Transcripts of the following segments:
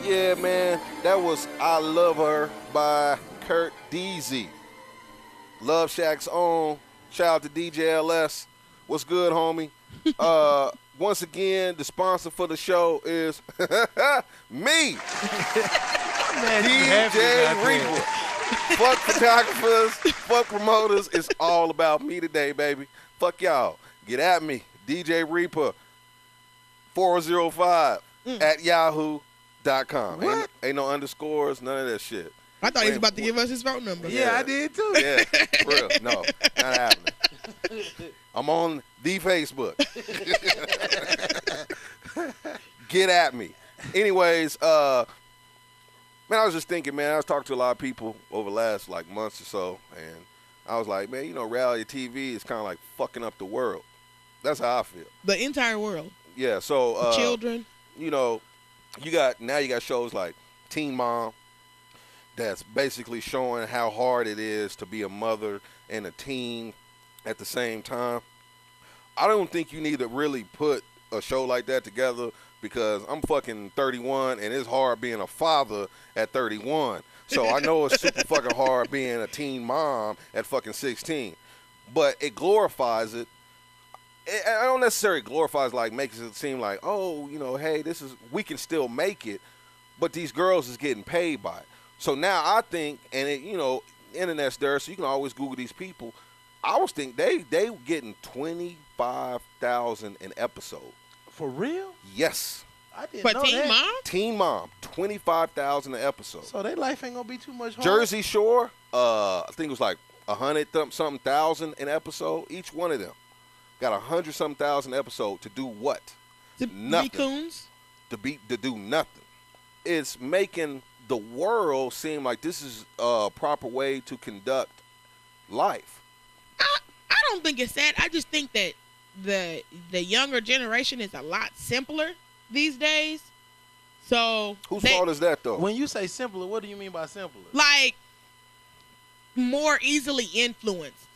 Yeah, man, that was I Love Her by Kurt DZ. Love Shack's own. Shout out to DJ LS. What's good, homie? Once again, the sponsor for the show is me, DJ.Reaper. Fuck photographers, fuck promoters. It's all about me today, baby. Fuck y'all. Get at me, DJ.Reaper 405 at yahoo.com. Ain't no underscores, none of that shit. I thought he was about to give us his phone number. Yeah, I did too. Yeah, for real. No, not happening. I'm on the Facebook. Get at me. Anyways, man, I was just thinking, man, I was talking to a lot of people over the last like months or so, and I was like, man, you know, reality TV is kind of like fucking up the world. That's how I feel. The entire world. Yeah, so the children. You know, you got shows like Teen Mom that's basically showing how hard it is to be a mother and a teen at the same time. I don't think you need to really put a show like that together because I'm fucking 31 and it's hard being a father at 31. So I know it's super fucking hard being a teen mom at fucking 16. But it glorifies it. I don't necessarily glorifies like makes it seem like, oh, you know, hey, we can still make it, but these girls is getting paid by it. So now I think, and it, you know, internet's there, so you can always Google these people. I was thinking they getting $25,000 an episode. For real? Yes. I didn't know Teen that. Mom? Teen Mom, $25,000 an episode. So their life ain't gonna be too much hard. Jersey Shore, I think it was like 100-something thousand an episode. Each one of them got 100-something thousand episode to do what? Nothing. Coons? To do nothing. It's making the world seem like this is a proper way to conduct life. I don't think it's that. I just think that the younger generation is a lot simpler these days. So whose fault is that though? When you say simpler, what do you mean by simpler? Like more easily influenced.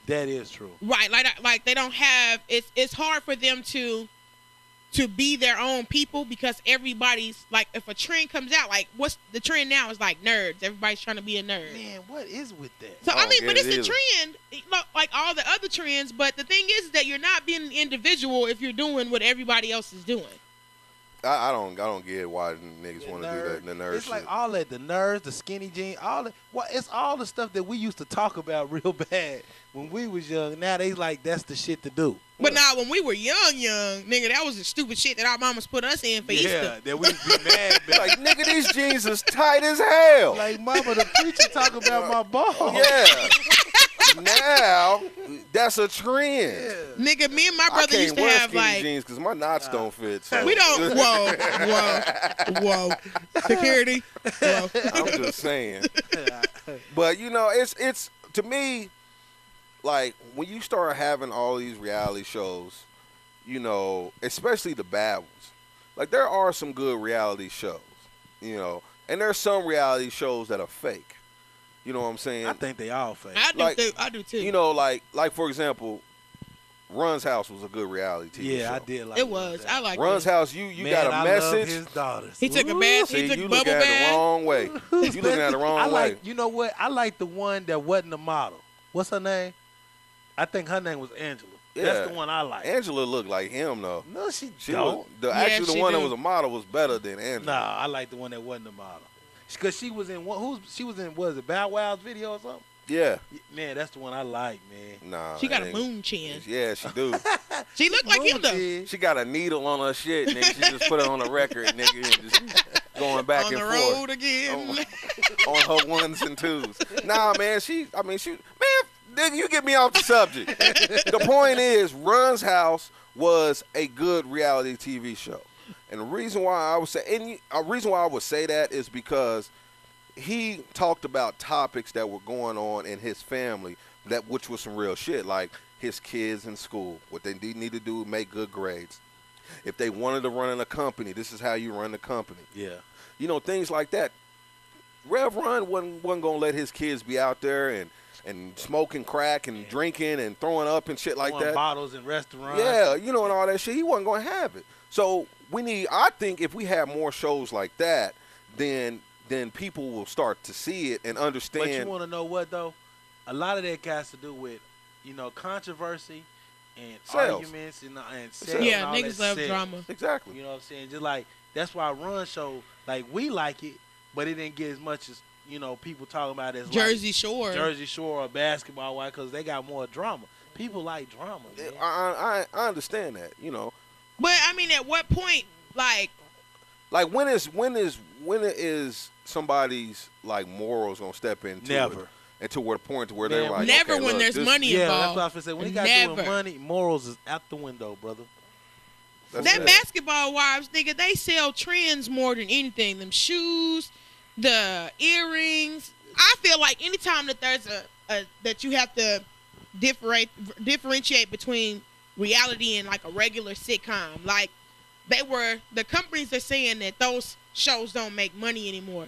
That is true. Right. Like they don't have it's hard for them to be their own people because everybody's like, if a trend comes out, like what's the trend now is like nerds. Everybody's trying to be a nerd. Man, what is with that? So I mean, but it's a trend, like all the other trends. But the thing is that you're not being an individual if you're doing what everybody else is doing. I don't get why niggas want to do that in the nerd It's shit. like all that, the nerds, the skinny jeans, all that. Well, it's all the stuff that we used to talk about real bad when we was young. Now they like that's the shit to do. But now when we were young, nigga, that was the stupid shit that our mamas put us in for Easter. Yeah, that we be mad about. Like, nigga, these jeans is tight as hell. Like, mama, the preacher talk about my balls. Yeah. Now, that's a trend. Yeah. Nigga, me and my brother used to have like jeans because my knots don't fit. So. We don't. Whoa. Security. Whoa. I'm just saying. But you know, it's to me, like when you start having all these reality shows, you know, especially the bad ones. Like there are some good reality shows, you know, and there's some reality shows that are fake. You know what I'm saying? I think they all fake. I do too. You know, like for example, Run's House was a good reality TV show. Yeah, I did like it. Was. I like Run's House. You got a message. I love his daughters. He took a bath. See, He took you bubble looking at it bath. the wrong way. You looking at it the wrong way. You know what? I like the one that wasn't a model. What's her name? I think her name was Angela. Yeah. That's the one I like. Don't look like him though. No, she don't. Actually, the one that was a model was better than Angela. Nah, I like the one that wasn't a model. Because she was in was it Bow Wow's video or something? Yeah. Man, that's the one I like, man. Nah. She got a moon chin. Yeah, she do. She look like him though. She got a needle on her shit, nigga. She just put it on the record, nigga, and just going back and forth. On the road again. On her ones and twos. Nah, man, man, nigga, you get me off the subject. The point is, Run's House was a good reality TV show. And the reason why I would say, that is because he talked about topics that were going on in his family, which was some real shit, like his kids in school, what they need to do, make good grades. If they wanted to run in a company, this is how you run the company. Yeah. You know, things like that. Rev Run wasn't going to let his kids be out there and smoking crack and drinking and throwing up and shit like that. Bottles in restaurants. Yeah, and all that shit. He wasn't going to have it. So I think if we had more shows like that, then people will start to see it and understand. But you want to know what though? A lot of that has to do with, controversy and Sales. arguments and sales. Yeah, and all niggas that love sales. drama. Exactly. You know what I'm saying? Just like that's why Run Show, like we like it, but it didn't get as much as people talking about it as Jersey like Shore. Jersey Shore or basketball, why? Because they got more drama. People like drama. Man. I understand that. But I mean, at what point, like when is somebody's like morals gonna step into Never. it? And to where the point to where they're like, never okay, when look, there's this- money Yeah, involved. that's what I was gonna say. When you got Never. doing money, morals is out the window, brother. That's That it. basketball wives, nigga, they sell trends more than anything. Them shoes, the earrings. I feel like anytime that there's a that you have to differentiate between reality and like a regular sitcom. Like the companies are saying that those shows don't make money anymore.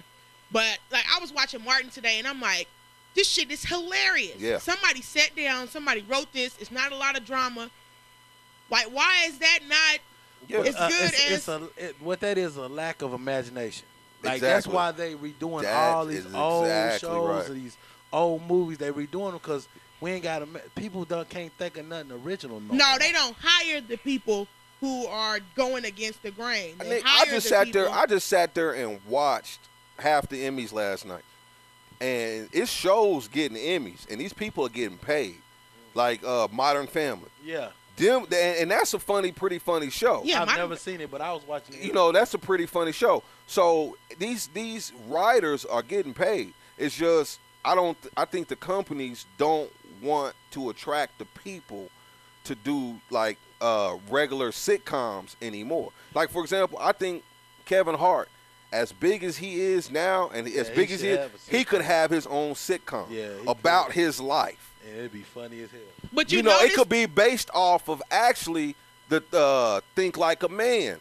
But like I was watching Martin today and I'm like, this shit is hilarious. Yeah. Somebody sat down, somebody wrote this. It's not a lot of drama. Like, why is that not Yeah. as good as what that is a lack of imagination. Like Exactly. that's why they redoing That all these is old exactly shows right. or these old movies. They redoing them because we ain't got people can't think of nothing original. No, more. they don't hire the people who are going against the grain. They I hire just the sat people- there. I just sat there and watched half the Emmys last night, and it shows getting Emmys, and these people are getting paid, like Modern Family. Yeah. Them, and that's a pretty funny show. Yeah, I've my- never seen it, but I was watching it. That's a pretty funny show. So these writers are getting paid. It's just I think the companies don't want to attract the people to do like regular sitcoms anymore. Like for example, I think Kevin Hart, as big as he is now, and as big as he is, he could have his own sitcom about his life. And it'd be funny as hell. But You know, it could be based off of actually the Think Like a Man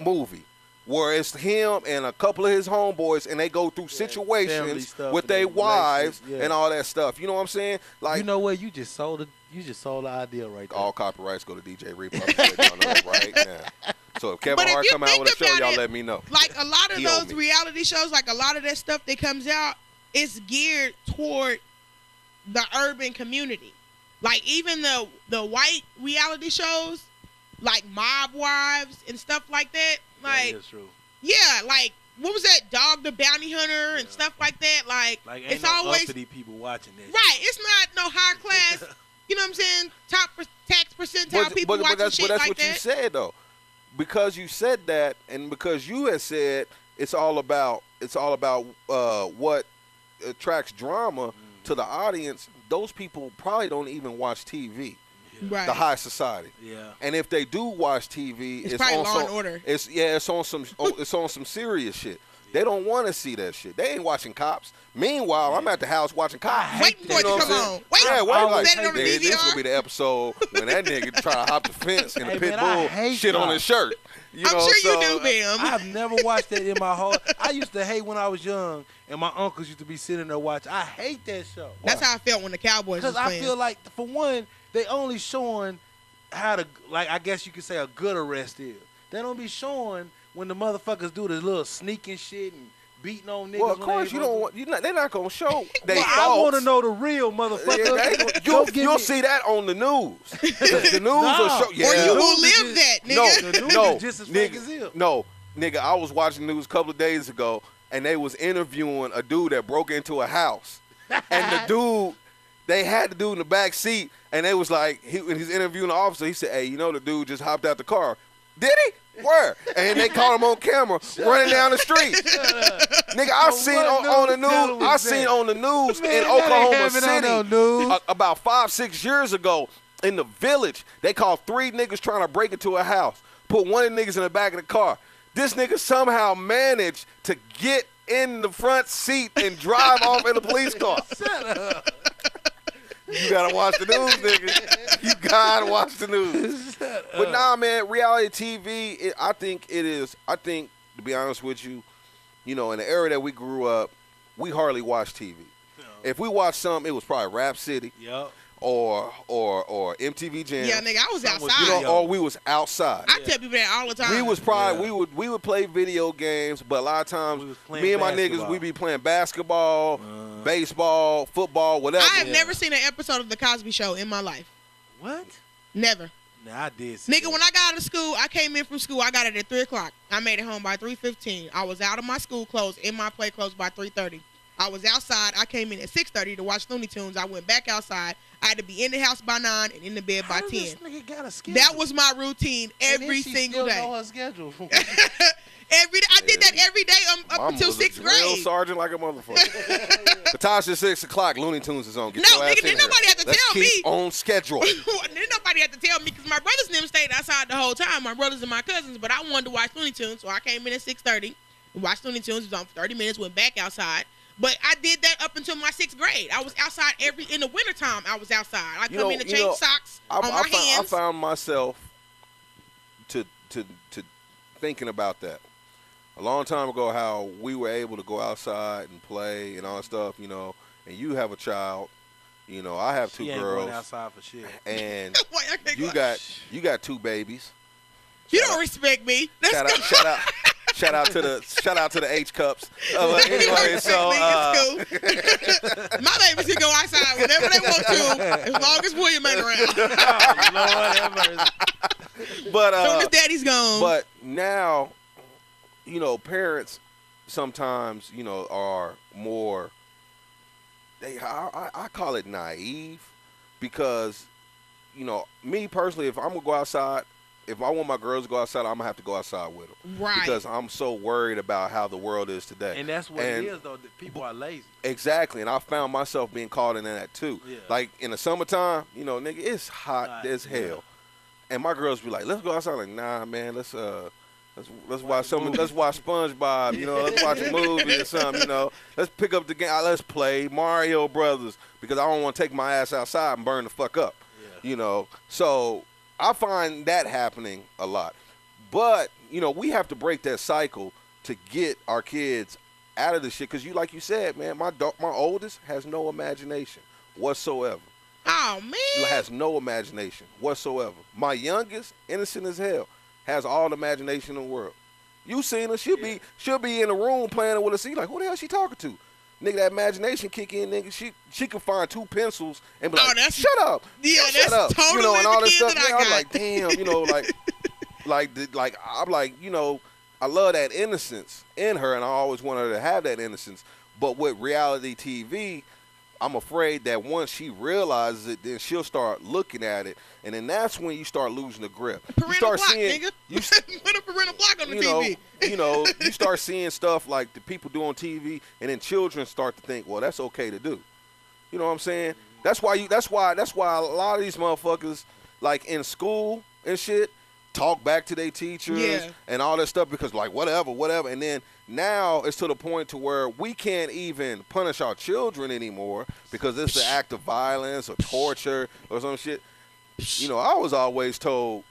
movie, where it's him and a couple of his homeboys, and they go through family situations stuff with and their their wives relationships, and all that stuff. You know what I'm saying? Like, You know what? You just sold the idea right there. all copyrights go to DJ Reaper. I'm letting y'all know right now. So if Kevin But if Hart you come out think with a show, about y'all it, let me know. like a lot of He owe those me. reality shows, like a lot of that stuff that comes out, is geared toward the urban community. Like even the white reality shows, like Mob Wives and stuff like that. Like That is true. yeah, like what was that? Dogg the Bounty Hunter and stuff like that. Like Like ain't it's no always uppity people watching this. right. It's not no high class. You know what I'm saying? Top tax percentile people watching that's, shit that's like what you that. said though, because you said that, and because you had said it's all about what attracts drama to the audience. Those people probably don't even watch TV. Right. The high society. Yeah. And if they do watch TV, It's probably on Law some, and Order. It's on some serious shit. They don't want to see that shit. They ain't watching Cops. Meanwhile, I'm at the house watching Cops. Waiting for it to what I'm come saying? on. Wait, Yeah, wait, like, set it on the this DVR. will be the episode when that nigga try to hop the fence and the Hey, pit man, I bull hate shit on Cops. his shirt. You I'm know, sure so, you do, Bam. I've never watched that in my whole. I used to hate when I was young, and my uncles used to be sitting there watching. I hate that show. That's how I felt when the Cowboys was Because I playing. feel like, for one, they only showing how to, like, I guess you could say a good arrest is. They don't be showing when the motherfuckers do the little sneaking shit and beating on niggas. Well, of when course they you don't want. They're not gonna show. They Well, I want to faults. know the real motherfucker. Yeah, they ain't gonna- Don't give you'll me- see that on the news. The news will show. Yeah. or you the will news is live just- that, nigga. The news No, is just as fake nigga, as hell. no, nigga. I was watching the news a couple of days ago, and they was interviewing a dude that broke into a house, and the dude, they had the dude in the back seat, and they was like, when he's interviewing the officer, he said, "Hey, you know the dude just hopped out the car. Did he? Where?" And they caught him on camera running down the street. Nigga, I seen on the news. I seen on the news in Oklahoma City about 5-6 years ago in the Village. They caught 3 niggas trying to break into a house. Put one of the niggas in the back of the car. This nigga somehow managed to get in the front seat and drive off in a police car. Shut up. You gotta watch the news, nigga. You gotta watch the news. But nah, man, reality TV, I think it is. I think, to be honest with you, in the era that we grew up, we hardly watched TV. If we watched something, it was probably Rap City. Yup. or MTV Jam. Yeah, nigga, I was Some was outside. You know, or we was outside. I tell people that all the time. We was probably Yeah. we would play video games, but a lot of times We was playing me and my niggas basketball. we be playing basketball, baseball, football, whatever. I have never seen an episode of The Cosby Show in my life. What? Never. Nah, I did. See Nigga, that. when I got out of school, I came in from school. I got it at 3 o'clock. I made it home by 3:15. I was out of my school clothes, in my play clothes by 3:30. I was outside. I came in at 6:30 to watch Looney Tunes. I went back outside. I had to be in the house by 9 and in the bed by How does 10. This nigga got a schedule? That was my routine every single Know day. her schedule. Every day. I did that every day up Mama until was a 6th drill grade. sergeant like a motherfucker. Natasha, 6 o'clock, Looney Tunes is on. Get No, your ass nigga, in didn't here. nobody have to Let's tell keep me. on schedule. Then nobody had to tell me because my brothers and them stayed outside the whole time. My brothers and my cousins, but I wanted to watch Looney Tunes, so I came in at 6:30. Watched Looney Tunes. It was on for 30 minutes. Went back outside. But I did that up until my 6th grade. I was outside in the wintertime. I was outside. I come in to change socks on my I hands. found myself to thinking about that a long time ago. How we were able to go outside and play and all that stuff, you know. And you have a child, you know. I have 2 She ain't girls, going outside for shit. and Why I can't you go- got 2 babies. You don't respect me. That's Shout out to the H cups. Anyway, so it's cool. My babies can go outside whenever they want to, as long as William ain't around. Oh, Lord have mercy. but As soon as Daddy's gone. but now, you know, parents sometimes, you know, are more. I call it naive, because, you know, me personally, if I'm gonna go outside, if I want my girls to go outside, I'm gonna have to go outside with them. Right. Because I'm so worried about how the world is today. And that's what it is, though. That people are lazy. Exactly, and I found myself being caught in that too. Yeah. Like in the summertime, you know, nigga, it's hot Hot, as hell, yeah. and my girls be like, "Let's go outside." Like, nah, man, let's watch a movie. let's watch SpongeBob, you know, let's watch a movie or something, you know, let's pick up the game, let's play Mario Brothers, because I don't want to take my ass outside and burn the fuck up, Yeah. you know. So I find that happening a lot, but you know, we have to break that cycle to get our kids out of this shit, because like you said, man, my oldest has no imagination whatsoever. Oh man. Has no imagination whatsoever. My youngest, innocent as hell, has all the imagination in the world. You seen her? She'll be in a room playing with us. See, like, who the hell she talking to? Nigga, that imagination kick in, nigga. She could find 2 pencils and be like, shut up. Yeah, shut that's up. totally you know, and all the this kid stuff. that I Yeah, I'm got. like, damn, you know, like I'm like, you know, I love that innocence in her, and I always want her to have that innocence. But with reality TV, I'm afraid that once she realizes it, then she'll start looking at it, and then that's when you start losing the grip. Parental you start block, seeing, nigga. you, Put a parental block on the you know, TV. you start seeing stuff like the people do on TV, and then children start to think, well, that's okay to do. You know what I'm saying? That's why a lot of these motherfuckers, like in school and shit, talk back to their teachers and all that stuff, because like whatever, and then now it's to the point to where we can't even punish our children anymore because it's an act of violence or torture or some shit. You know, I was always told,